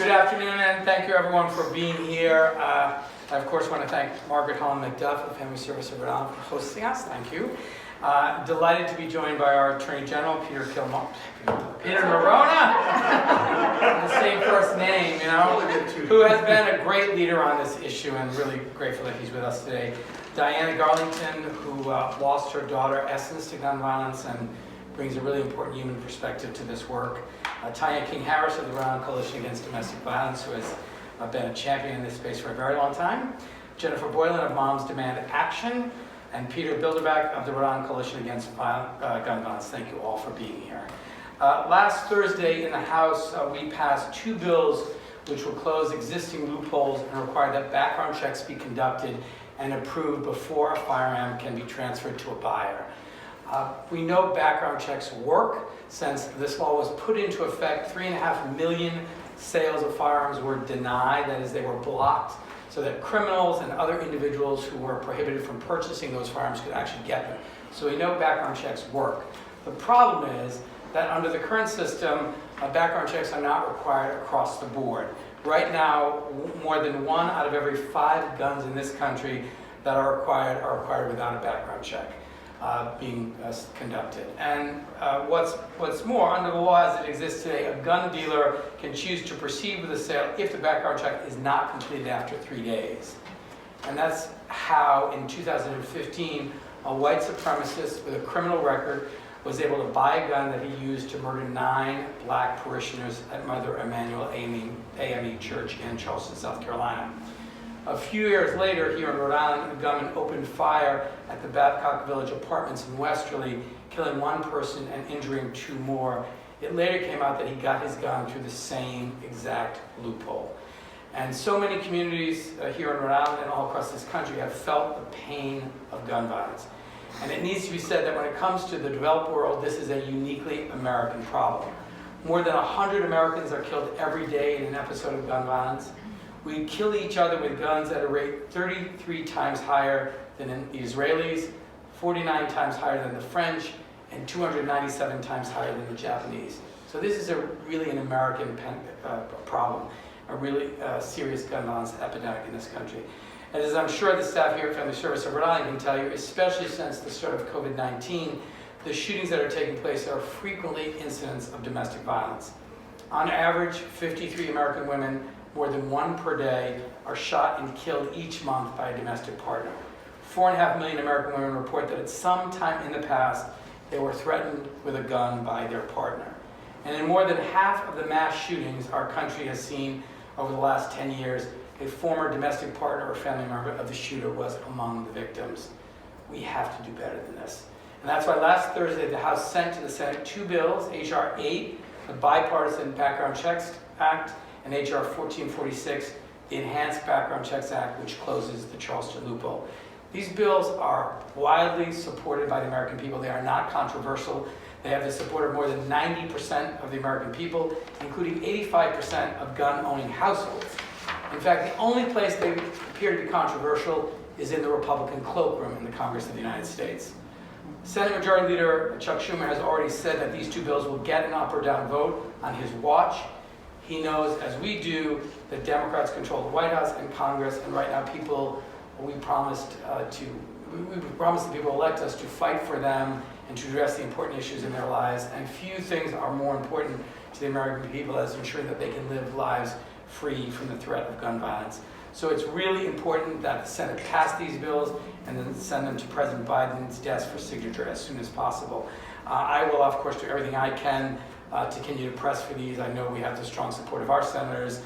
Good afternoon, and thank you everyone for being here. I, of course, want to thank Margaret Holland McDuff of the Family Service of Rhode Island for hosting us. Thank you. Delighted to be joined by our Attorney General, Peter Neronha, the same first name, you know, who has been a great leader on this issue, and really grateful that he's with us today. Diana Garlington, who lost her daughter Essence to gun violence and brings a really important human perspective to this work. Tanya King-Harris of the Rhode Island Coalition Against Domestic Violence, who has been a champion in this space for a very long time. Jennifer Boylan of Moms Demand Action, and Peter Bilderback of the Rhode Island Coalition Against Gun Violence. Thank you all for being here. Last Thursday in the House, we passed two bills which will close existing loopholes and require that background checks be conducted and approved before a firearm can be transferred to a buyer. We know background checks work. Since this law was put into effect, 3.5 million sales of firearms were denied, that is, they were blocked, so that criminals and other individuals who were prohibited from purchasing those firearms could actually get them. So we know background checks work. The problem is that under the current system, background checks are not required across the board. Right now, more than 1 out of every 5 guns in this country that are required without a background check being conducted. And what's more, under the law as it exists today, a gun dealer can choose to proceed with the sale if the background check is not completed after 3 days. And that's how, in 2015, a white supremacist with a criminal record was able to buy a gun that he used to murder 9 black parishioners at Mother Emanuel AME Church in Charleston, South Carolina. A few years later, here in Rhode Island, a gunman opened fire at the Babcock Village apartments in Westerly, killing 1 person and injuring 2 more. It later came out that he got his gun through the same exact loophole. And so many communities here in Rhode Island and all across this country have felt the pain of gun violence. And it needs to be said that when it comes to the developed world, this is a uniquely American problem. More than 100 Americans are killed every day in an episode of gun violence. We kill each other with guns at a rate 33 times higher than the Israelis, 49 times higher than the French, and 297 times higher than the Japanese. So this is really an American problem, a really serious gun violence epidemic in this country. And as I'm sure the staff here at Family Service of Rhode Island can tell you, especially since the start of COVID-19, the shootings that are taking place are frequently incidents of domestic violence. On average, 53 American women, more than 1 per day, are shot and killed each month by a domestic partner. 4.5 million American women report that at some time in the past, they were threatened with a gun by their partner. And in more than half of the mass shootings our country has seen over the last 10 years, a former domestic partner or family member of the shooter was among the victims. We have to do better than this. And that's why last Thursday, the House sent to the Senate 2 bills, H.R. 8, the Bipartisan Background Checks Act, and H.R. 1446, the Enhanced Background Checks Act, which closes the Charleston loophole. These bills are widely supported by the American people. They are not controversial. They have the support of more than 90% of the American people, including 85% of gun-owning households. In fact, the only place they appear to be controversial is in the Republican cloakroom in the Congress of the United States. Senate Majority Leader Chuck Schumer has already said that these 2 bills will get an up or down vote on his watch. He knows, as we do, that Democrats control the White House and Congress, and right now we promised the people who elect us to fight for them and to address the important issues in their lives. And few things are more important to the American people as ensuring that they can live lives free from the threat of gun violence. So it's really important that the Senate pass these bills and then send them to President Biden's desk for signature as soon as possible. I will, of course, do everything I can to continue to press for these. I know we have the strong support of our senators